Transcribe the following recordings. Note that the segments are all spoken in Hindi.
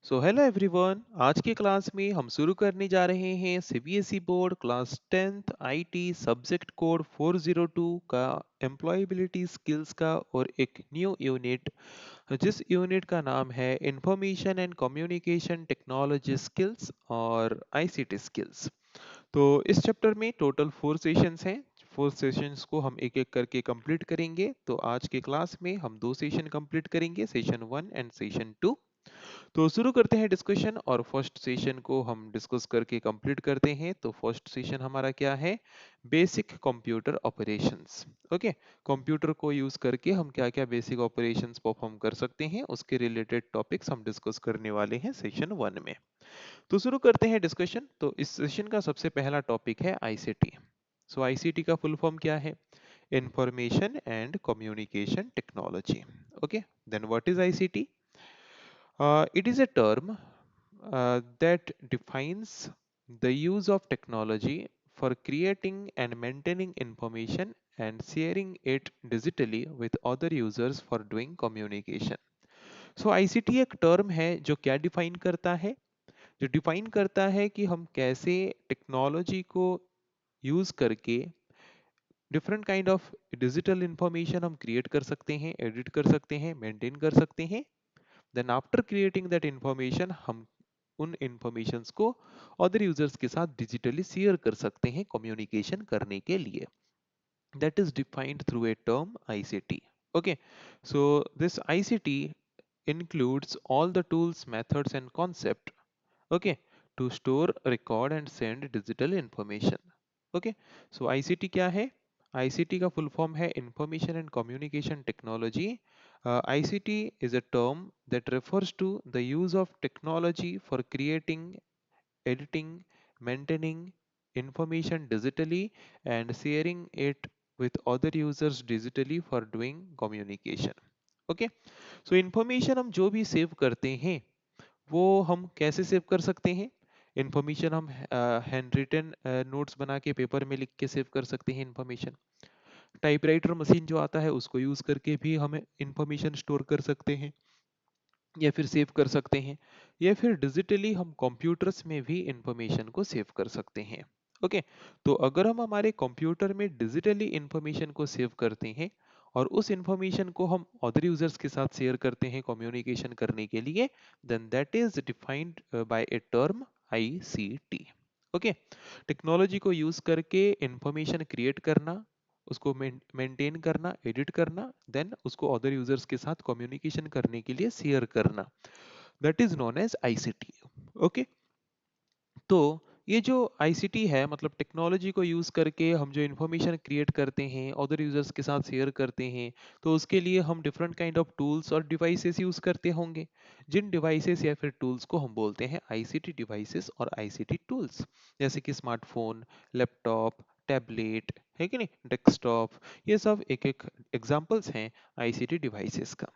सो हेलो एवरीवन, आज की क्लास में हम शुरू करने जा रहे हैं CBSE board class 10th IT subject code 402 का एम्प्लॉयबिलिटी स्किल्स का और एक न्यू यूनिट, जिस यूनिट का नाम है information and communication technology skills और आईसीटी स्किल्स। तो इस चैप्टर में टोटल 4 सेशंस हैं। 4 सेशंस को हम एक एक करके कंप्लीट करेंगे। तो आज के क्लास में हम 2 सेशन कंप्लीट करेंगे, सेशन 1 एंड सेशन 2। तो शुरू करते हैं डिस्कशन और फर्स्ट सेशन को हम डिस्कस करके कंप्लीट करते हैं। तो फर्स्ट सेशन हमारा क्या है? Basic computer operations. Okay, computer को यूज करके हम क्या क्या बेसिक ऑपरेशंस परफॉर्म कर सकते हैं, उसके रिलेटेड टॉपिक्स हम डिस्कस करने वाले हैं सेशन 1 में। तो शुरू करते हैं डिस्कशन। तो इस सेशन का सबसे पहला टॉपिक है आईसीटी। सो आईसीटी का फुल फॉर्म क्या है? Information and communication technology. Okay, then what is ICT? It is a term that defines the use of technology for creating and maintaining information and sharing it digitally with other users for doing communication. So ICT एक टर्म है जो क्या डिफाइन करता है? जो डिफाइन करता है कि हम कैसे टेक्नोलॉजी को यूज करके different kind of digital information हम क्रिएट कर सकते हैं, एडिट कर सकते हैं, मेंटेन कर सकते हैं। Then after creating that information हम उन इंफॉर्मेशंस को अदर यूजर्स के साथ डिजिटली शेयर कर सकते हैं कम्युनिकेशन करने के लिए। That is defined through a term ICT. Okay, so this ICT includes all the tools, methods and concept, okay, to store, record and send digital information. Okay, so ICT क्या है? ICT का full form है Information and Communication Technology. ICT is a term that refers to the use of technology for creating, editing, maintaining information digitally and sharing it with other users digitally for doing communication. Okay, so information हम जो भी सेव करते हैं वो हम कैसे सेव कर सकते हैं? इंफॉर्मेशन हम हैंड रिटन नोट्स बना के पेपर में लिख के सेव कर सकते हैं इंफॉर्मेशन। टाइपराइटर मशीन जो आता है उसको यूज करके भी हम इंफॉर्मेशन स्टोर कर सकते हैं या फिर सेव कर सकते हैं, या फिर डिजिटली हम कंप्यूटर्स में भी इंफॉर्मेशन को सेव कर सकते हैं। ओके, तो अगर हम हमारे कंप्यूटर में डिजिटली इंफॉर्मेशन को सेव करते हैं और उस इंफॉर्मेशन को हम अदर यूजर्स के साथ शेयर करते हैं कम्युनिकेशन करने के लिए, then that is defined by a term ICT. Okay, technology को यूज करके इंफॉर्मेशन क्रिएट करना, उसको मेंटेन करना, एडिट करना, देन उसको अदर यूजर्स के साथ कम्युनिकेशन करने के लिए शेयर करना, that is known as ICT. Okay, तो ये जो आईसीटी है मतलब टेक्नोलॉजी को यूज करके हम जो इंफॉर्मेशन क्रिएट करते हैं अदर यूजर्स के साथ शेयर करते हैं, तो उसके लिए हम डिफरेंट काइंड ऑफ टूल्स और डिवाइसेस यूज करते होंगे, जिन डिवाइसेस या फिर टूल्स को हम बोलते हैं आईसीटी डिवाइसेस और आईसीटी टूल्स। जैसे कि स्मार्टफोन, लैपटॉप, टैबलेट है कि नहीं, डेस्कटॉप, ये सब एक एक एग्जांपल्स हैं आईसीटी डिवाइसेस का।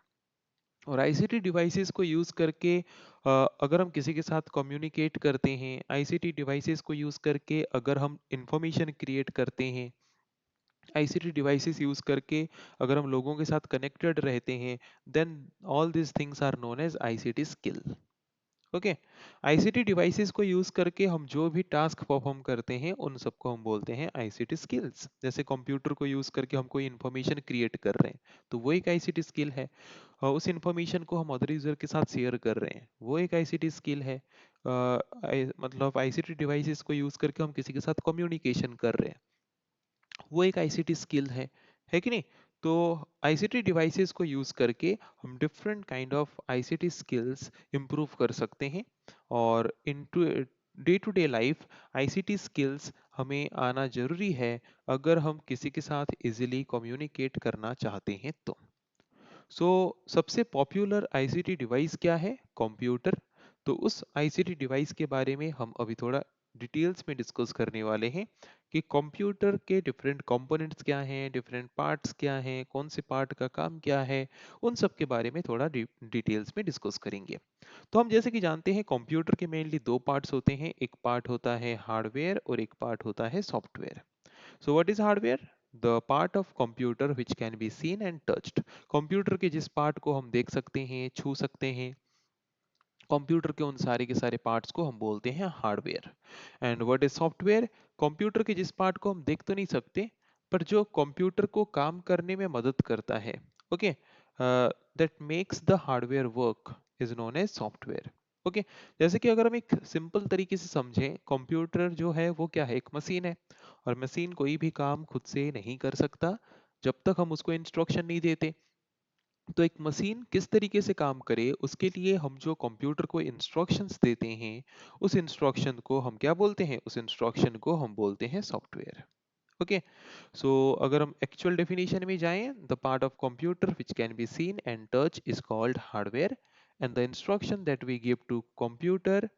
और आईसीटी डिवाइसेस को यूज करके अगर हम किसी के साथ कम्युनिकेट करते हैं, आईसीटी डिवाइसेस को यूज करके अगर हम इंफॉर्मेशन क्रिएट करते हैं, आईसीटी डिवाइसेस यूज करके अगर हम लोगों के साथ कनेक्टेड रहते हैं, then all this things are known as ICT skill. Okay, ICT devices को यूज करके हम जो भी टास्क परफॉर्म करते हैं उन सबको हम बोलते हैं आईसीटी स्किल्स। जैसे कंप्यूटर को यूज करके हम कोई इंफॉर्मेशन क्रिएट कर रहे हैं तो वो एक आईसीटी स्किल है, और उस इंफॉर्मेशन को हम अदर यूजर के साथ शेयर कर रहे हैं वो एक आईसीटी स्किल है। मतलब आईसीटी डिवाइसेस को यूज करके हम किसी के साथ कम्युनिकेशन कर रहे हैं वो एक आईसीटी स्किल है कि नहीं? तो आईसीटी डिवाइसेस को यूज करके हम different kind of ICT skills improve कर सकते हैं, और into day to day life ICT skills हमें आना जरूरी है अगर हम किसी के साथ इजीली कम्युनिकेट करना चाहते हैं तो। सो सबसे पॉपुलर आईसीटी डिवाइस क्या है? कंप्यूटर। तो उस आईसीटी डिवाइस के बारे में हम अभी थोड़ा डिटेल्स में डिस्कस करने वाले हैं कि कंप्यूटर के डिफरेंट कंपोनेंट्स क्या हैं, डिफरेंट पार्ट्स क्या हैं, कौन से पार्ट का काम क्या है, उन सब के बारे में थोड़ा डिटेल्स में डिस्कस करेंगे। तो हम जैसे कि जानते हैं कंप्यूटर के मेनली 2 पार्ट्स होते हैं, एक पार्ट होता है हार्डवेयर और एक पार्ट होता है software. So what is hardware? The part of computer which can be seen and touched. Computer के जिस पार्ट को हम देख सकते हैं, छू सकते हैं, कंप्यूटर के उन सारे के सारे पार्ट्स को हम बोलते हैं hardware. And what is software? Computer के जिस पार्ट को हम देख तो नहीं सकते, पर जो कंप्यूटर को काम करने में मदद करता है, okay, that makes the hardware work is known as software. Okay, जैसे कि अगर हम एक सिंपल तरीके से समझें, कंप्यूटर जो है वो क्या है, एक मशीन है। और मशीन कोई भी काम खुद से नहीं कर सकता जब तक हम उसको इंस्ट्रक्शन नहीं देते। तो एक मशीन किस तरीके से काम करे, उसके लिए हम जो कंप्यूटर को इंस्ट्रक्शंस देते हैं, उस इंस्ट्रक्शन को हम क्या बोलते हैं? उस इंस्ट्रक्शन को हम बोलते हैं सॉफ्टवेयर। ओके, सो अगर हम एक्चुअल डेफिनेशन में जाएं, the part of computer which can be seen and touch is called hardware, and the instruction that we give to computer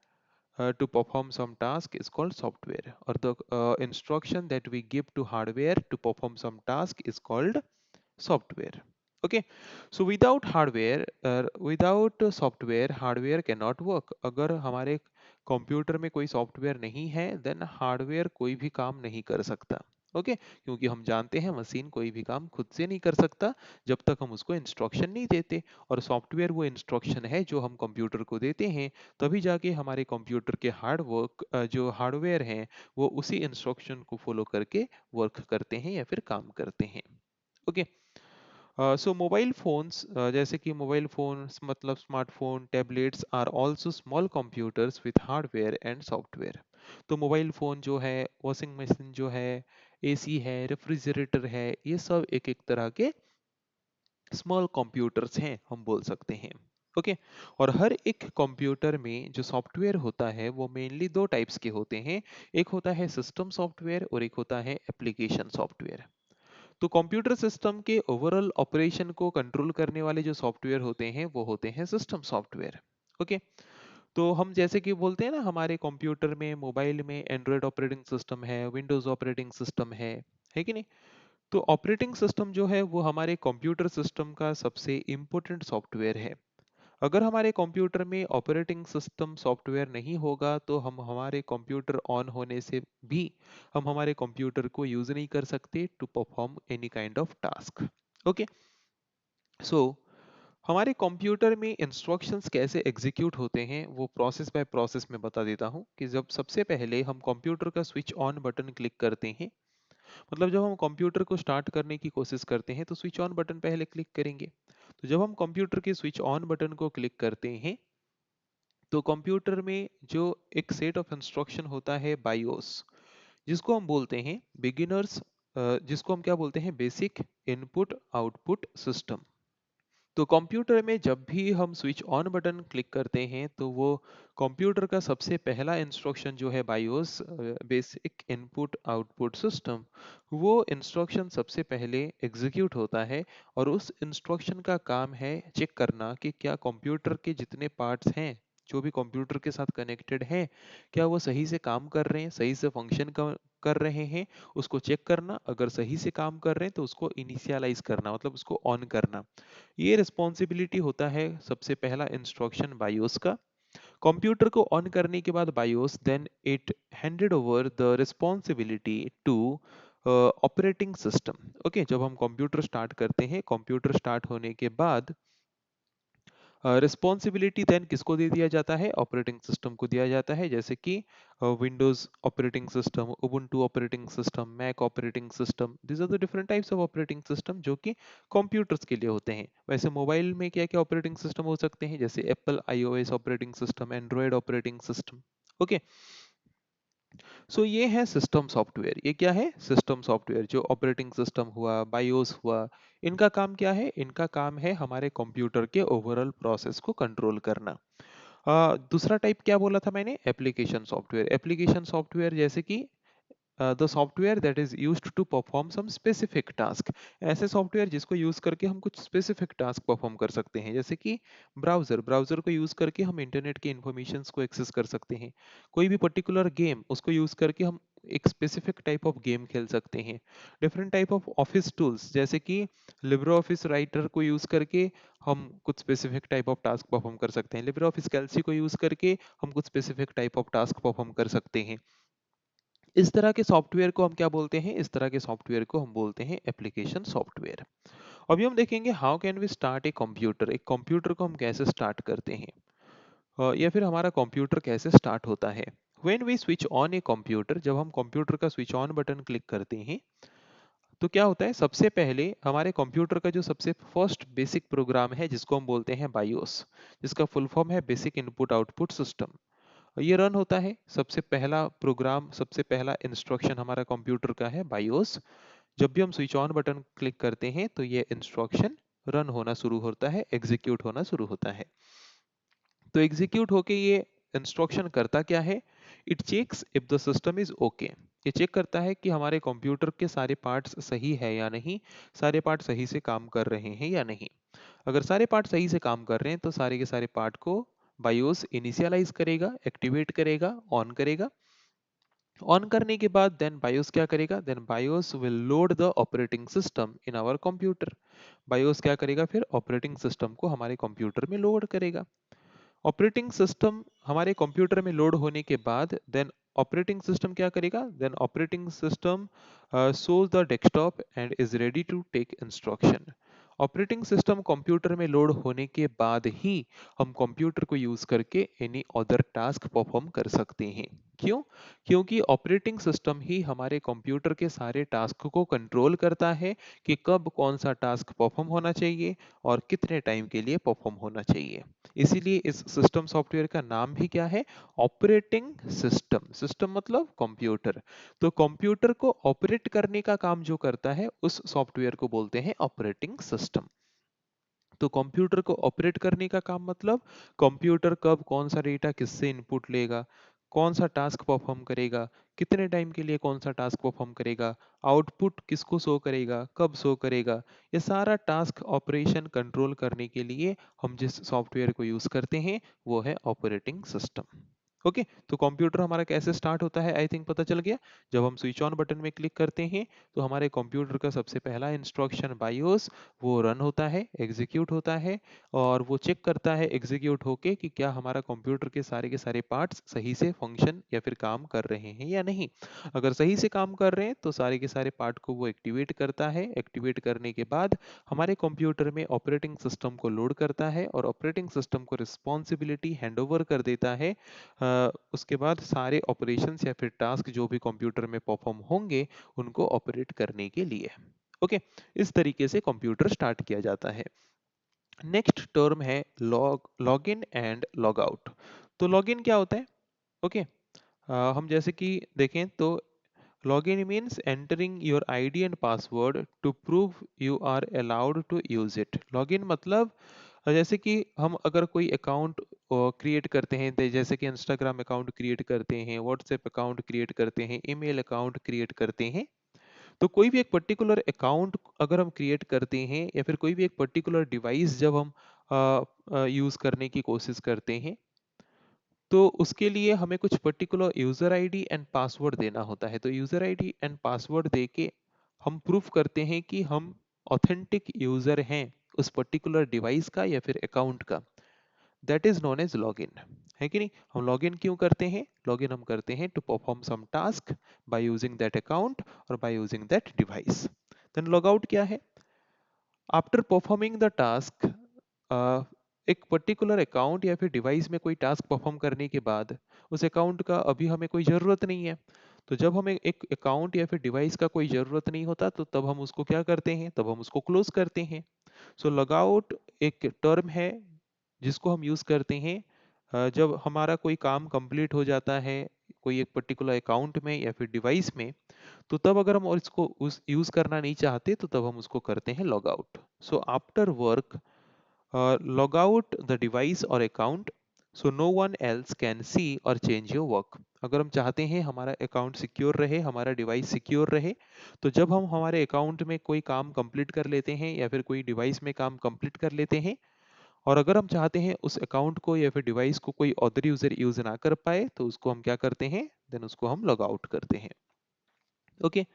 to perform some task is called software, or the instruction that we give to hardware to perform some task is called software. Okay, so without hardware, without software, hardware cannot work. अगर हमारे कंप्यूटर में कोई सॉफ्टवेयर नहीं है, देन हार्डवेयर कोई भी काम नहीं कर सकता। ओके क्योंकि हम जानते हैं मशीन कोई भी काम खुद से नहीं कर सकता जब तक हम उसको इंस्ट्रक्शन नहीं देते। और सॉफ्टवेयर वो इंस्ट्रक्शन है जो हम कंप्यूटर को देते हैं, तभी जाके हमारे कंप्यूटर के जो हार्डवेयर हैं वो उसी इंस्ट्रक्शन को फॉलो करके वर्क करते हैं या फिर काम करते हैं। ओके, सो मोबाइल फोन्स, जैसे कि मोबाइल फोन्स मतलब smartphone, tablets are also small computers with hardware and software. तो मोबाइल फोन जो है, वॉशिंग मशीन जो है, एसी है, रेफ्रिजरेटर है, ये सब एक एक तरह के स्मॉल कंप्यूटर्स हैं, हम बोल सकते हैं। ओके, और हर एक कंप्यूटर में जो सॉफ्टवेयर होता है वो मेनली दो टाइप्स के होते हैं। एक होता है सिस्टम सॉफ्टवेयर और एक होता है एप्लीकेशन सॉफ्टवेयर। तो कंप्यूटर सिस्टम के ओवरऑल ऑपरेशन को कंट्रोल करने वाले जो सॉफ्टवेयर होते हैं वो होते हैं सिस्टम सॉफ्टवेयर। ओके, तो हम जैसे कि बोलते हैं ना, हमारे कंप्यूटर में, मोबाइल में एंड्रॉयड ऑपरेटिंग सिस्टम है, विंडोज ऑपरेटिंग सिस्टम है कि नहीं? तो ऑपरेटिंग सिस्टम जो है वो हमारे कंप्यूटर सिस्टम का सबसे इम्पोर्टेंट सॉफ्टवेयर है। अगर हमारे कंप्यूटर में ऑपरेटिंग सिस्टम सॉफ्टवेयर नहीं होगा तो हम हमारे कंप्यूटर ऑन होने से भी हम हमारे कंप्यूटर को यूज नहीं कर सकते to perform any kind of task. Okay, so हमारे कंप्यूटर में इंस्ट्रक्शंस कैसे एग्जीक्यूट होते हैं वो प्रोसेस बाय प्रोसेस में बता देता हूँ। कि जब सबसे पहले हम कंप्यूटर का स्विच ऑन बटन क्लिक करते हैं, मतलब जब हम कंप्यूटर को स्टार्ट करने की कोशिश करते हैं तो स्विच ऑन बटन पहले क्लिक करेंगे। तो जब हम कंप्यूटर के स्विच ऑन बटन को क्लिक करते हैं तो कंप्यूटर में जो एक सेट ऑफ इंस्ट्रक्शन होता है बायोस, जिसको हम बोलते हैं बिगिनर्स, जिसको हम क्या बोलते हैं, बेसिक इनपुट आउटपुट सिस्टम। तो कंप्यूटर में जब भी हम स्विच ऑन बटन क्लिक करते हैं तो वो कंप्यूटर का सबसे पहला इंस्ट्रक्शन जो है BIOS, basic input output system, वो इंस्ट्रक्शन सबसे पहले एग्जीक्यूट होता है। और उस इंस्ट्रक्शन का काम है चेक करना कि क्या कंप्यूटर के जितने पार्ट्स हैं, जो भी कंप्यूटर के साथ कनेक्टेड हैं, क्या वो सही से काम कर रहे हैं, सही से फंक्शन कर रहे हैं, उसको चेक करना। अगर सही से काम कर रहे हैं तो उसको इनिशियलाइज करना, मतलब उसको ऑन करना। ये रिस्पॉन्सिबिलिटी होता है सबसे पहला इंस्ट्रक्शन बायोस का। कंप्यूटर को ऑन करने के बाद BIOS then it handed over the responsibility to operating system. Okay, जब हम कंप्यूटर स्टार्ट करते हैं, कंप्यूटर स्टार्ट होने के बाद रिस्पॉन्सिबिलिटी देन किसको दे दिया जाता है? ऑपरेटिंग सिस्टम को दिया जाता है। जैसे कि Windows operating system, Ubuntu operating system, Mac operating system, this are the different types of operating system जो कि कंप्यूटर्स के लिए होते हैं। वैसे मोबाइल में क्या क्या ऑपरेटिंग सिस्टम हो सकते हैं? जैसे Apple iOS operating system, Android operating system. Okay, so ये है सिस्टम सॉफ्टवेयर। ये क्या है? System software. जो ऑपरेटिंग सिस्टम हुआ, बायोस हुआ, इनका काम क्या है? इनका काम है हमारे कंप्यूटर के ओवरऑल प्रोसेस को कंट्रोल करना। दूसरा टाइप क्या बोला था मैंने? Application software. एप्लीकेशन सॉफ्टवेयर जैसे कि the software that is used to perform some specific task. ऐसे सॉफ्टवेयर जिसको यूज करके हम कुछ स्पेसिफिक टास्क परफॉर्म कर सकते हैं। जैसे कि ब्राउजर, ब्राउजर को यूज करके हम इंटरनेट के इंफॉर्मेशंस को एक्सेस कर सकते हैं। कोई भी पर्टिकुलर गेम, उसको यूज करके हम एक स्पेसिफिक टाइप ऑफ गेम खेल सकते हैं। Different type of office tools, जैसे कि लिब्रे ऑफिस राइटर को यूज करके हम कुछ specific type of task perform कर सकते हैं। लिब्रे ऑफिस कैल्सी को यूज करके हम कुछ specific type of task perform कर सकते हैं। इस तरह के सॉफ्टवेयर को हम क्या बोलते हैं? इस तरह के सॉफ्टवेयर को हम बोलते हैं एप्लीकेशन सॉफ्टवेयर। अभी हम देखेंगे how can we start a computer. एक कंप्यूटर को हम कैसे स्टार्ट करते हैं। या फिर हमारा कंप्यूटर कैसे स्टार्ट होता है। When we switch on a computer, जब हम कंप्यूटर का स्विच ऑन बटन क्लिक करते हैं तो क्या होता है, सबसे पहले हमारे कंप्यूटर का जो सबसे फर्स्ट बेसिक प्रोग्राम है जिसको हम बोलते हैं बायोस, जिसका फुल फॉर्म है बेसिक इनपुट आउटपुट सिस्टम, ये रन होता है। सबसे पहला प्रोग्राम, सबसे पहला इंस्ट्रक्शन हमारा कंप्यूटर का है बायोस। जब भी हम स्विच ऑन बटन क्लिक करते हैं तो ये इंस्ट्रक्शन रन होना शुरू होता है, एग्जीक्यूट होना शुरू होता है। तो एग्जीक्यूट होके ये इंस्ट्रक्शन करता क्या है, it checks if the system is okay. ये चेक करता है कि हमारे कंप्यूटर के सारे पार्ट्स सही है या नहीं, सारे पार्ट सही से काम कर रहे हैं या नहीं। अगर सारे पार्ट सही से काम कर रहे हैं तो सारे के सारे पार्ट को बायोस इनिशियलाइज करेगा, एक्टिवेट करेगा, ऑन करेगा। ऑन करने के बाद देन बायोस क्या करेगा, then BIOS will load the operating system in our computer. BIOS क्या करेगा, फिर ऑपरेटिंग सिस्टम को हमारे कंप्यूटर में लोड करेगा। ऑपरेटिंग सिस्टम हमारे कंप्यूटर में लोड होने के बाद देन ऑपरेटिंग सिस्टम क्या करेगा, then operating system shows the desktop and is ready to take instruction। Operating system computer में लोड होने के बाद ही हम कंप्यूटर को यूज करके एनी अदर टास्क परफॉर्म कर सकते हैं। क्यों? क्योंकि ऑपरेटिंग सिस्टम ही हमारे कंप्यूटर के सारे टास्क को कंट्रोल करता है कि कब कौन सा टास्क परफॉर्म होना चाहिए और कितने टाइम के लिए परफॉर्म होना चाहिए। इसीलिए इस सिस्टम सॉफ्टवेयर का नाम भी क्या है, ऑपरेटिंग सिस्टम। सिस्टम मतलब कंप्यूटर। तो कंप्यूटर को ऑपरेट करने का काम जो करता है उस सॉफ्टवेयर को बोलते हैं ऑपरेटिंग सिस्टम। तो कंप्यूटर को ऑपरेट करने का काम मतलब कंप्यूटर कब कौन सा डेटा किससे इनपुट लेगा, कौन सा टास्क परफॉर्म करेगा, कितने टाइम के लिए कौन सा टास्क परफॉर्म करेगा, आउटपुट किसको शो करेगा, कब शो करेगा, ये सारा टास्क ऑपरेशन कंट्रोल करने के लिए हम जिस सॉफ्टवेयर को यूज करते हैं वो है ऑपरेटिंग सिस्टम। ओके, तो कंप्यूटर हमारा कैसे स्टार्ट होता है आई थिंक पता चल गया। जब हम स्विच ऑन बटन में क्लिक करते हैं तो हमारे कंप्यूटर का सबसे पहला इंस्ट्रक्शन बायोस वो रन होता है, एग्जीक्यूट होता है, और वो चेक करता है एग्जीक्यूट होके कि क्या हमारा कंप्यूटर के सारे पार्ट्स सही से फंक्शन या फिर काम कर रहे हैं या नहीं। अगर सही से काम कर रहे हैं तो सारे के सारे पार्ट को वो एक्टिवेट करता है। एक्टिवेट करने के बाद हमारे कंप्यूटर में ऑपरेटिंग सिस्टम को लोड करता है और ऑपरेटिंग सिस्टम को रिस्पॉन्सिबिलिटी हैंड ओवर कर देता है। उसके बाद सारे ऑपरेशंस या फिर टास्क जो भी कंप्यूटर में परफॉर्म होंगे उनको ऑपरेट करने के लिए। ओके, इस तरीके से कंप्यूटर स्टार्ट किया जाता है। नेक्स्ट टर्म है log in and log out. तो लॉग इन क्या होता है? ओके, हम जैसे कि देखें तो log in means entering your ID and password to prove you are allowed to use it. Log in मतलब जैसे कि हम अगर कोई अकाउंट क्रिएट करते हैं, जैसे कि इंस्टाग्राम अकाउंट क्रिएट करते हैं, व्हाट्सएप अकाउंट क्रिएट करते हैं, ईमेल अकाउंट क्रिएट करते हैं, तो कोई भी एक पर्टिकुलर अकाउंट अगर हम क्रिएट करते हैं या फिर कोई भी एक पर्टिकुलर डिवाइस जब हम यूज करने की कोशिश करते हैं तो उसके लिए हमें कुछ particular user ID and password देना होता है। तो यूजर आईडी एंड पासवर्ड देके हम प्रूफ करते हैं कि हम ऑथेंटिक यूजर हैं उस पर्टिकुलर डिवाइस का या फिर अकाउंट का। That is known as log in, है कि नहीं? हम लॉग इन क्यों करते हैं? लॉग इन हम करते हैं to perform some task by using that account और by using that device. Then log out क्या है? आफ्टर परफॉर्मिंग द टास्क, एक पर्टिकुलर अकाउंट या फिर डिवाइस में कोई टास्क परफॉर्म करने के बाद उस अकाउंट का अभी हमें कोई ज़रूरत नहीं है। तो जब हमें एक अकाउंट या फिर डिवाइस का कोई ज़रूरत नहीं होता तो तब हम उसको क्या करते हैं, तब हम उसको क्लोज करते हैं। सो लॉग आउट एक टर्म है जिसको हम यूज़ करते हैं जब हमारा कोई काम कंप्लीट हो जाता है कोई एक पर्टिकुलर अकाउंट में या फिर डिवाइस में, तो तब अगर हम और इसको उस यूज़ करना नहीं चाहते तो तब हम उसको करते हैं log out. So after work log out the device or account so no one else can see or change your work। अगर हम चाहते हैं हमारा अकाउंट सिक्योर रहे, हमारा डिवाइस सिक्योर रहे, तो जब हम हमारे अकाउंट में कोई काम कंप्लीट कर लेते हैं या फिर कोई डिवाइस में काम कंप्लीट कर लेते हैं और अगर हम चाहते हैं उस अकाउंट को या फिर डिवाइस को कोई अदर यूजर यूज ना कर पाए तो उसको हम क्या करते हैं, देन उसको हम लॉग आउट करते हैं। ओके,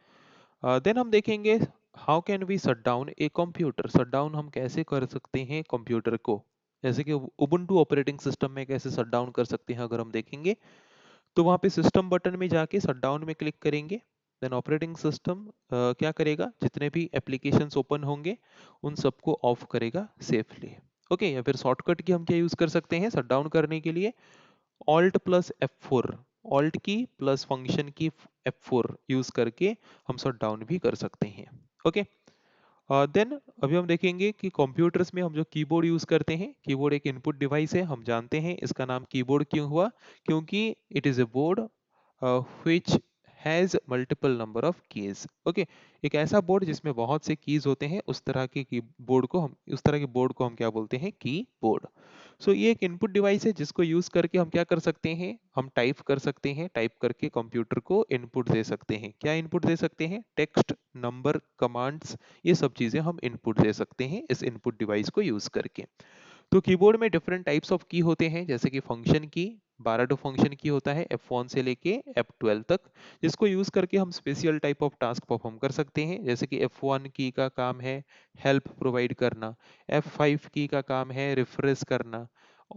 देन हम देखेंगे how can we shut down a computer. Shut down हम कैसे कर सकते हैं कंप्यूटर को, जैसे कि उबुंटू ऑपरेटिंग सिस्टम में कैसे शट डाउन कर सकते हैं अगर हम देखेंगे तो वहां पे सिस्टम बटन में जाके शट डाउन में क्लिक करेंगे। देन ऑपरेटिंग सिस्टम क्या करेगा, जितने भी एप्लीकेशंस ओपन होंगे उन सबको ऑफ करेगा सेफली। ओके, या फिर शॉर्टकट की हम क्या यूज कर सकते हैं शट डाउन करने के लिए, ऑल्ट प्लस F4, ऑल्ट की प्लस फंक्शन की F4 यूज करके हम शट डाउन भी कर सकते हैं। ओके, देन अभी हम देखेंगे कि कंप्यूटर्स में हम जो कीबोर्ड यूज करते हैं, कीबोर्ड एक इनपुट डिवाइस है, हम जानते हैं इसका नाम कीबोर्ड क्यों हुआ, क्योंकि it is a board which has multiple number of keys। Okay, एक ऐसा बोर्ड जिसमें बहुत से कीज होते हैं, उस तरह के कीबोर्ड को हम उस तरह के बोर्ड को हम क्या बोलते हैं, कीबोर्ड। सो ये एक इनपुट डिवाइस है जिसको यूज करके हम क्या कर सकते हैं, हम टाइप कर सकते हैं, टाइप करके कंप्यूटर को इनपुट दे सकते हैं। क्या इनपुट दे सकते हैं, टेक्स्ट, नंबर, कमांड्स, ये सब चीजें हम इनपुट दे सकते हैं इस इनपुट डिवाइस को यूज करके। तो कीबोर्ड में डिफरेंट टाइप्स ऑफ की होते हैं, जैसे कि फंक्शन की, 12 टू फंक्शन की होता है F1 से लेके F12 तक, जिसको यूज करके हम special type of task perform कर सकते हैं। जैसे कि F1 की का काम है हेल्प प्रोवाइड करना, F5 की का काम है रिफ्रेश करना,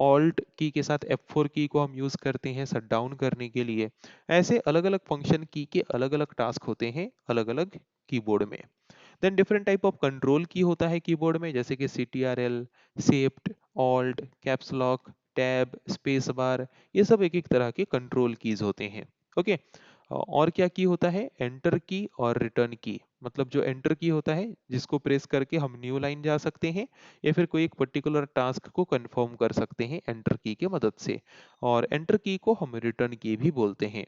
ऑल्ट की के साथ F4 की को हम यूज करते हैं शट डाउन करने के लिए। ऐसे अलग अलग फंक्शन की के अलग अलग टास्क होते हैं अलग अलग कीबोर्ड में। Then different type of control key होता है कीबोर्ड में, जैसे कि CTRL, shift, alt, caps lock, tab, space bar, ये सब एक एक तरह के कंट्रोल कीज होते हैं। ओके, और क्या की होता है, एंटर की और रिटर्न की। मतलब जो एंटर की होता है जिसको प्रेस करके हम न्यू लाइन जा सकते हैं, या फिर कोई एक पर्टिकुलर टास्क को कंफर्म कर सकते हैं एंटर की के मदद से, और एंटर की को हम रिटर्न की भी बोलते हैं।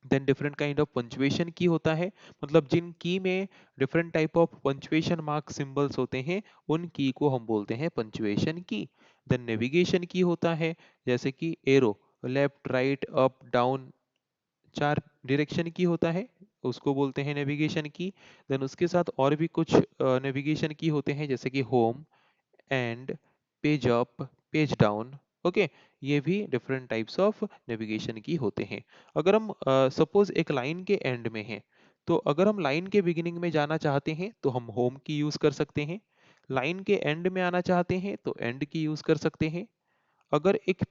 Then different kind of punctuation key होता है, मतलब जिन की में different type of punctuation mark symbols होते हैं, उन की को हम बोलते हैं पंचुएशन की। देन नेविगेशन की होता है, जैसे कि arrow, left, right, up, down, चार डायरेक्शन की होता है, उसको बोलते हैं नेविगेशन की। देन उसके साथ और भी कुछ नेविगेशन की होते हैं, जैसे कि home and page up, page down. Okay, ये भी डिफरेंट टाइप्स ऑफ नेविगेशन की होते हैं। अगर हम सपोज एक लाइन के एंड में हैं, तो अगर हम लाइन के बिगिनिंग में जाना चाहते हैं तो हम होम की यूज कर सकते हैं, लाइन के एंड में आना चाहते हैं तो एंड की यूज कर सकते हैं। अगर एक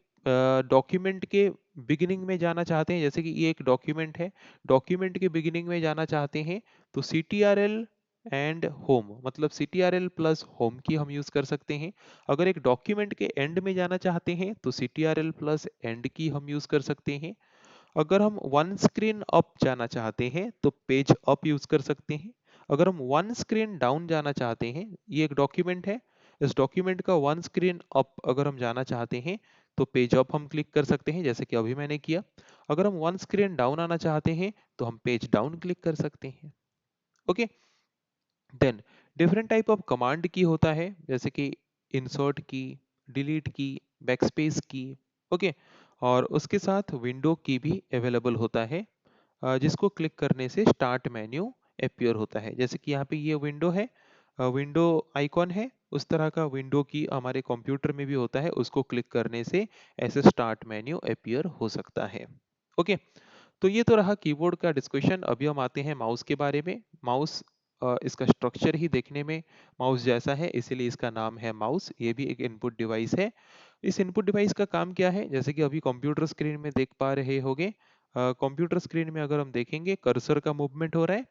डॉक्यूमेंट के बिगिनिंग में जाना चाहते हैं, जैसे कि ये एक डॉक्यूमेंट है, डॉक्यूमेंट के बिगिनिंग में जाना चाहते हैं, तो CTRL एंड होम, मतलब CTRL प्लस होम की हम यूज कर सकते हैं। अगर एक डॉक्यूमेंट के एंड में जाना चाहते हैं तो CTRL प्लस एंड की हम यूज कर सकते हैं। अगर हम वन स्क्रीन अप जाना चाहते हैं तो पेज अप यूज कर सकते हैं। अगर हम वन स्क्रीन डाउन जाना चाहते हैं, ये एक डॉक्यूमेंट है, इस डॉक्यूमेंट का वन स्क्रीन अप अगर हम जाना चाहते हैं तो पेज अप हम क्लिक कर सकते हैं, जैसे कि अभी मैंने किया। अगर हम वन स्क्रीन डाउन आना चाहते हैं तो हम पेज डाउन क्लिक कर सकते हैं। Okay, then different type of command key होता है, जैसे कि इंसर्ट की, डिलीट की, बैकस्पेस की। ओके, और उसके साथ विंडो की भी अवेलेबल होता है, जिसको क्लिक करने से स्टार्ट मेन्यू अपीयर होता है। जैसे कि यहाँ पे ये विंडो है, विंडो आइकॉन है, उस तरह का विंडो की हमारे कंप्यूटर में भी होता है, उसको क्लिक करने से ऐसे स्टार्ट मेन्यू अपीयर हो सकता है। ओके, तो ये तो रहा कीबोर्ड का डिस्कशन। अभी हम आते हैं माउस के बारे में। माउस, इसका स्ट्रक्चर ही देखने में माउस जैसा है, इसीलिए इसका नाम है माउस। ये भी एक इनपुट डिवाइस है। इस इनपुट डिवाइस का काम क्या है, जैसे कि अभी कंप्यूटर स्क्रीन में देख पा रहे होंगे, कंप्यूटर स्क्रीन में अगर हम देखेंगे कर्सर का मूवमेंट हो रहा है,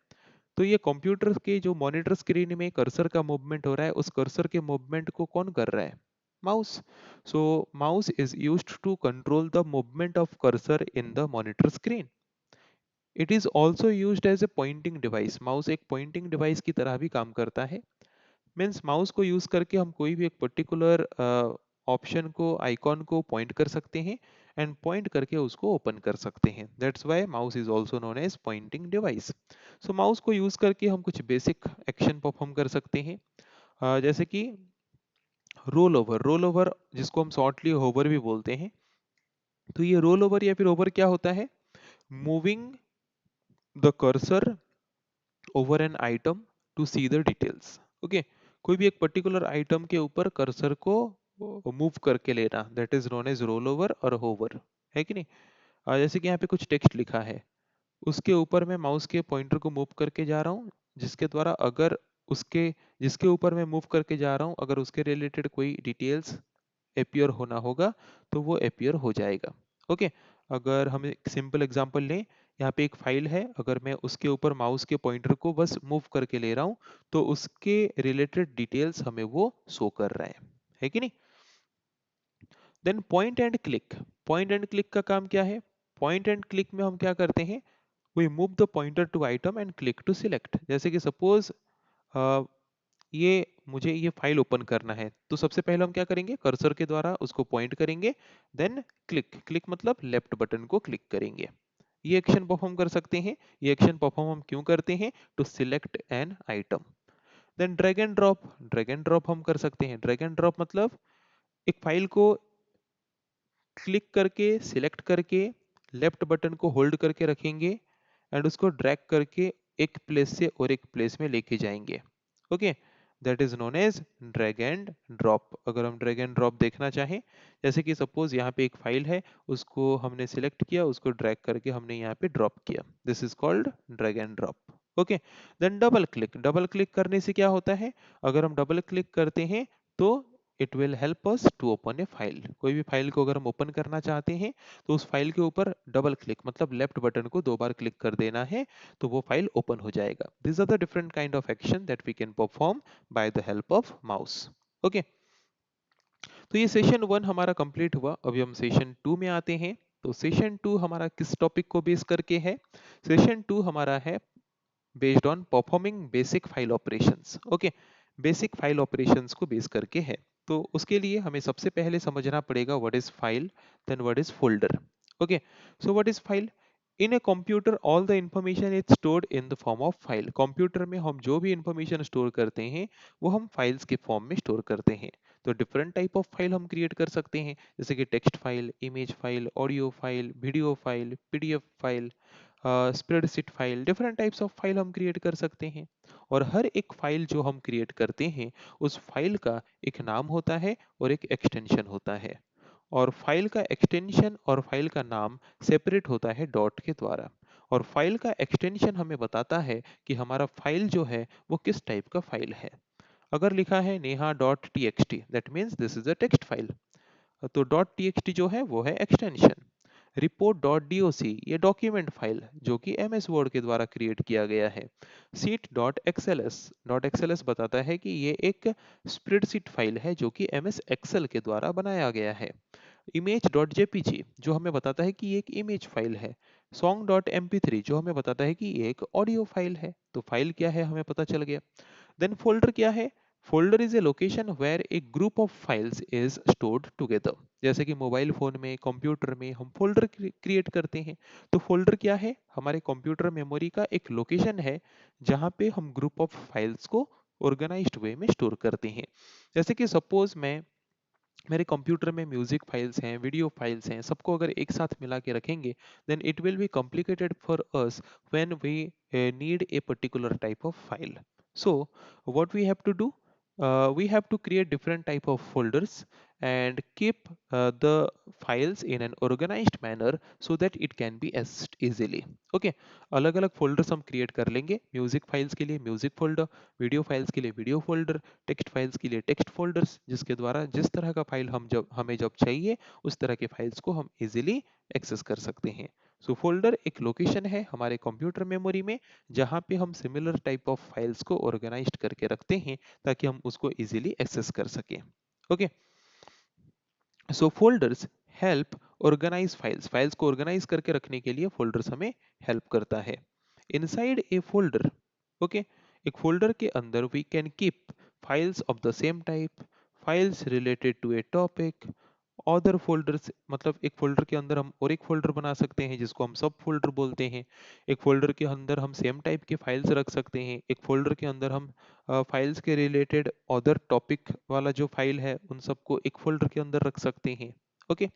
तो ये कंप्यूटर के जो मॉनिटर स्क्रीन में कर्सर का मूवमेंट हो रहा है, उस कर्सर के मूवमेंट को कौन कर रहा है, mouse. So mouse is used to control the movement of cursor in the monitor screen. It is also used as a pointing device. Mouse एक पॉइंटिंग डिवाइस की तरह भी काम करता है। मीन्स माउस को यूज करके हम कोई भी एक पर्टिकुलर ऑप्शन को, आइकॉन को पॉइंट कर सकते हैं, एंड पॉइंट करके उसको ओपन कर सकते हैं। That's why mouse is also known as pointing device. So mouse को यूज करके हम कुछ बेसिक एक्शन परफॉर्म कर सकते हैं, जैसे कि रोल ओवर। रोल ओवर जिसको हम शॉर्टली होवर भी बोलते हैं। तो ये रोल ओवर या फिर ओवर क्या होता है, moving the cursor over an item to see the details. Okay, कोई भी एक पर्टिकुलर आइटम के ऊपर कर्सर को मूव करके लेना, that is known as roll over और होवर, है कि नहीं। जैसे कि यहाँ पे कुछ टेक्स्ट लिखा है, उसके ऊपर मैं माउस के पॉइंटर को मूव करके जा रहा हूँ, जिसके द्वारा अगर उसके जिसके ऊपर मैं मूव करके जा रहा हूँ, अगर उसके रिलेटेड कोई डिटेल्स अपीयर होना होगा तो वो अपीयर हो जाएगा। ओके, अगर हम एक सिंपल एग्जांपल लें, यहाँ पे एक फाइल है, अगर मैं उसके ऊपर माउस के पॉइंटर को बस मूव करके ले रहा हूँ, तो उसके रिलेटेड डिटेल्स हमें वो शो कर रहा है है कि नहीं? देन पॉइंट एंड क्लिक का काम क्या है? पॉइंट एंड क्लिक में हम क्या करते हैं? We move the pointer to item and click to select. जैसे कि सपोज ये मुझे ये फाइल ओपन करना है, तो सबसे पहले हम क्या करेंगे? कर्सर के द्वारा उसको पॉइंट करेंगे, देन क्लिक मतलब लेफ्ट बटन को क्लिक करेंगे। ये एक्शन परफॉर्म कर सकते हैं। ये एक्शन परफॉर्म हम क्यों करते हैं? To select an item. Then drag and drop हम कर सकते हैं। ड्रैग एंड ड्रॉप मतलब एक फाइल को क्लिक करके सिलेक्ट करके लेफ्ट बटन को होल्ड करके रखेंगे एंड उसको ड्रैग करके एक प्लेस से और एक प्लेस में लेके जाएंगे। Okay, that is known as drag and drop. अगर हम ड्रैग एंड ड्रॉप देखना चाहें, जैसे कि सपोज यहाँ पे एक फाइल है, उसको हमने सिलेक्ट किया, उसको ड्रैग करके हमने यहाँ पे ड्रॉप किया, this is called drag and drop. Okay, then double click करने से क्या होता है? अगर हम डबल क्लिक करते हैं तो it will help us to open a file. कोई भी फाइल को अगर हम ओपन करना चाहते हैं तो उस फाइल के ऊपर डबल क्लिक मतलब लेफ्ट बटन को 2 बार क्लिक कर देना है, तो वो फाइल ओपन हो जाएगा। This are the different kind of action that we can perform by the help of mouse. Okay, तो ये सेशन 1 हमारा कंप्लीट हुआ। अभी हम सेशन 2 में आते हैं। तो सेशन 2 हमारा किस टॉपिक को बेस करके है? सेशन 2 हमारा है based on performing basic file operations. Okay, basic file operations को बेस करके है। तो उसके लिए हमें सबसे पहले समझना पड़ेगा what is file, then what is folder. Okay, so what is file? In a computer all the information is stored in the form of file. Computer में हम जो भी इंफॉर्मेशन स्टोर करते हैं वो हम फाइल्स के फॉर्म में स्टोर करते हैं। तो डिफरेंट टाइप ऑफ फाइल हम क्रिएट कर सकते हैं, जैसे कि text file, image file, audio file, video file, PDF file, spreadsheet file, different types of file हम क्रिएट कर सकते हैं। और हर एक फाइल जो हम क्रिएट करते हैं उस फाइल का एक नाम होता है और एक एक्सटेंशन होता है। और फाइल का एक्सटेंशन और फाइल का नाम सेपरेट होता है डॉट के द्वारा। और फाइल का एक्सटेंशन हमें बताता है कि हमारा फाइल जो है वो किस टाइप का फाइल है। अगर लिखा है Neha dot T x T, that means this is a text file. तो डॉट टी जो है वो है एक्सटेंशन। रिपोर्ट डॉट डीओसी ये डॉक्यूमेंट फाइल जो कि एमएस वर्ड के द्वारा क्रिएट किया गया है। सीट डॉट एक्सएलएस बताता है कि ये एक स्प्रेडशीट फाइल है जो कि एमएस एक्सेल के द्वारा बनाया गया है। इमेज डॉट जेपीजी जो हमें बताता है कि ये एक इमेज फाइल है। सॉन्ग डॉट एमपी3 जो हमें बताता है कि ये एक ऑडियो फाइल है। तो फाइल क्या है हमें पता चल गया। देन फोल्डर क्या है? Folder is a location where a group of files is stored together. जैसे कि मोबाइल फोन में, कंप्यूटर में हम फोल्डर क्रिएट करते हैं। तो फोल्डर क्या है? हमारे कंप्यूटर मेमोरी का एक लोकेशन है जहां पे हम ग्रुप ऑफ फाइल्स को ऑर्गेनाइज्ड वे में स्टोर करते हैं। जैसे कि सपोज मैं मेरे कंप्यूटर में म्यूजिक फाइल्स हैं, वीडियो फाइल्स हैं, सबको अगर एक साथ मिला के रखेंगे, then it will be complicated for us when we need a particular type of file. So what we have to do, we have to create different type of folders and keep the files in an organized manner so that it can be accessed easily. Okay, अलग अलग फोल्डर्स हम क्रिएट कर लेंगे। म्यूजिक फाइल्स के लिए म्यूजिक फोल्डर, वीडियो फाइल्स के लिए वीडियो फोल्डर, टेक्स्ट फाइल्स के लिए टेक्स्ट फोल्डर्स, जिसके द्वारा जिस तरह का फाइल हमें जब चाहिए उस तरह के फाइल्स को हम इजीली एक्सेस कर सकते हैं। सो फोल्डर एक लोकेशन है हमारे कंप्यूटर मेमोरी में जहां पे हम सिमिलर टाइप ऑफ फाइल्स को ऑर्गेनाइज्ड करके रखते हैं ताकि हम उसको इजीली एक्सेस कर सकें। Okay, so folders help organise files को ऑर्गेनाइज करके रखने के लिए फोल्डर्स हमें हेल्प करता है। इनसाइड ए फोल्डर, ओके, एक फोल्डर के अंदर we can keep files of the same type, files related to a topic, other folders मतलब एक फोल्डर के अंदर हम और एक फोल्डर बना सकते हैं जिसको हम सब फोल्डर बोलते हैं। एक फोल्डर के अंदर हम सेम टाइप के फाइल्स रख सकते हैं। एक फोल्डर के अंदर हम फाइल्स के रिलेटेड अदर टॉपिक वाला जो फाइल है उन सबको एक फोल्डर के अंदर रख सकते हैं। ओके,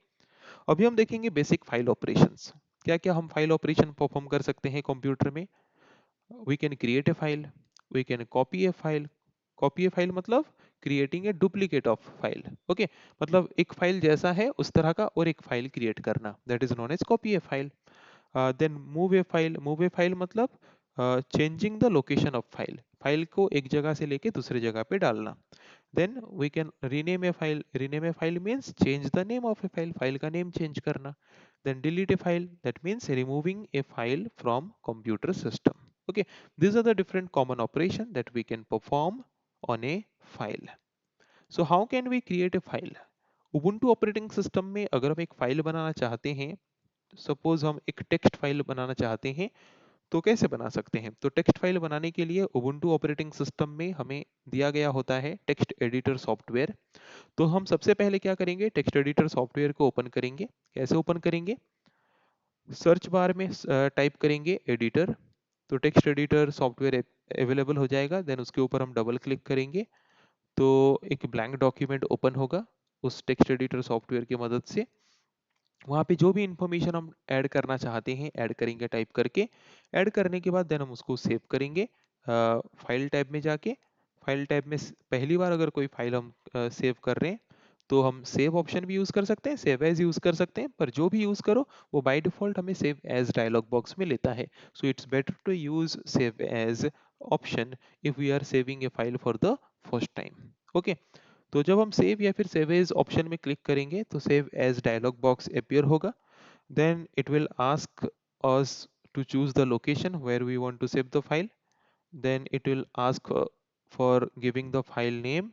अभी हम देखेंगे बेसिक फाइल ऑपरेशंस। क्या क्या हम फाइल ऑपरेशन परफॉर्म कर सकते हैं कंप्यूटर में? we can create a file, we can copy a file मतलब creating a duplicate of file. Okay, मतलब एक फाइल जैसा है उस तरह का और एक फाइल क्रिएट करना, that is known as copy a file. Then move a file मतलब changing the location of file को एक जगह से लेके दूसरे जगह पे डालना। Then we can rename a file means change the name of a file का नेम चेंज करना। Then delete a file, that means removing a file from computer system. Okay, these are the different common operation that we can perform on a file. So how can we create a file? Ubuntu operating system में अगर हम एक फाइल बनाना चाहते हैं, सपोज हम एक टेक्स्ट फाइल बनाना चाहते हैं, तो कैसे बना सकते हैं? तो टेक्स्ट फाइल बनाने के लिए उबुंटू ऑपरेटिंग सिस्टम में हमें दिया गया होता है टेक्स्ट एडिटर सॉफ्टवेयर। तो हम सबसे पहले क्या करेंगे, टेक्स्ट एडिटर सॉफ्टवेयर को ओपन करेंगे। कैसे ओपन करेंगे? सर्च बार में टाइप करेंगे एडिटर, तो टेक्स्ट एडिटर सॉफ्टवेयर अवेलेबल हो जाएगा। देन उसके ऊपर हम डबल क्लिक करेंगे तो एक ब्लैंक डॉक्यूमेंट ओपन होगा उस टेक्स्ट एडिटर सॉफ्टवेयर की मदद से। वहाँ पे जो भी इंफॉर्मेशन हम ऐड करना चाहते हैं ऐड करेंगे टाइप करके। ऐड करने के बाद देन हम उसको सेव करेंगे फाइल टैब में जाके। फाइल टैब में पहली बार अगर कोई फाइल हम सेव कर रहे हैं तो हम सेव ऑप्शन भी यूज़ कर सकते हैं, सेव एज यूज़ कर सकते हैं, पर जो भी यूज़ करो वो बाय डिफ़ॉल्ट हमें सेव एज डायलॉग बॉक्स में लेता है। So it's better to use save as option if we are saving a file for the first time. Okay, तो जब हम सेव या फिर सेव एज ऑप्शन में क्लिक करेंगे तो save as dialog box appear होगा। Then it will ask us to choose the location where we want to save the file. Then it will ask for giving the file name.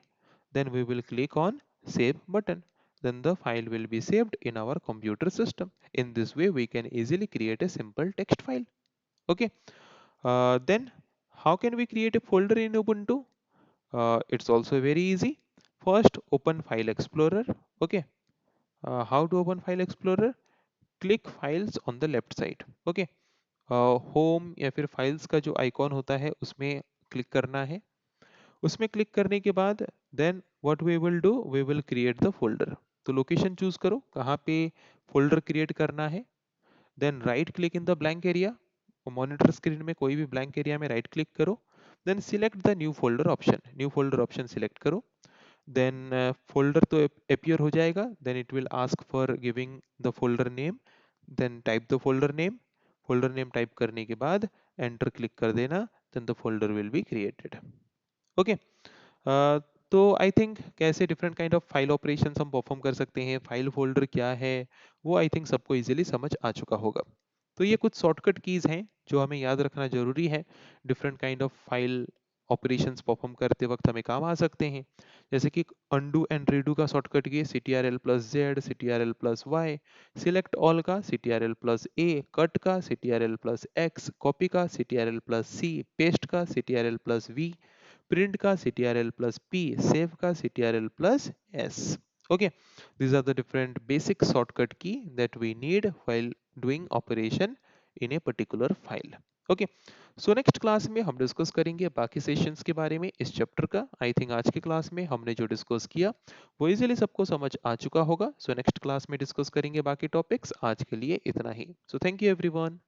Then we will click on save button. Then the file will be saved in our computer system. In this way we can easily create a simple text file. Okay, then how can we create a folder in Ubuntu? It's also very easy. First open file explorer. Okay, how to open file explorer? Click files on the left side. Okay, home या फिर फाइल्स का जो आइकॉन होता है उसमें क्लिक करना है। उसमें क्लिक करने के बाद then what we will do, we will create the folder. तो लोकेशन चूज करो कहाँ पे फोल्डर क्रिएट करना है। Then right click in the blank area, monitor screen में कोई भी ब्लैंक एरिया में राइट क्लिक करो। Then select the new folder option, new folder option select करो। देन फोल्डर तो appear हो जाएगा। Then it will ask for giving the folder name. Then type the folder name. Folder name type करने के बाद एंटर क्लिक कर देना। Then the folder will be created. Okay, तो आई थिंक कैसे different kind of file operations हम परफॉर्म कर सकते हैं, फाइल फोल्डर क्या है, वो आई थिंक सबको इजीली समझ आ चुका होगा। तो ये कुछ शॉर्टकट कीज हैं जो हमें याद रखना जरूरी है, different kind of file operations perform करते वक्त हमें काम आ सकते हैं। जैसे कि अंडू एंड रीडू का शॉर्टकट की CTRL plus Z, CTRL plus Y, select all का CTRL प्लस ए, कट का CTRL प्लस एक्स, कॉपी का CTRL प्लस सी, पेस्ट का CTRL प्लस वी, प्रिंट का CTRL plus P, सेव का CTRL plus S. Okay, these are the different basic shortcut key that we need while doing operation in a particular file. Okay, so next class में हम डिस्कस करेंगे बाकी सेशंस के बारे में इस चैप्टर का। आई थिंक आज की क्लास में हमने जो डिस्कस किया वो इजीली सबको समझ आ चुका होगा। सो नेक्स्ट क्लास में डिस्कस करेंगे बाकी टॉपिक्स। आज के लिए इतना ही। So thank you everyone.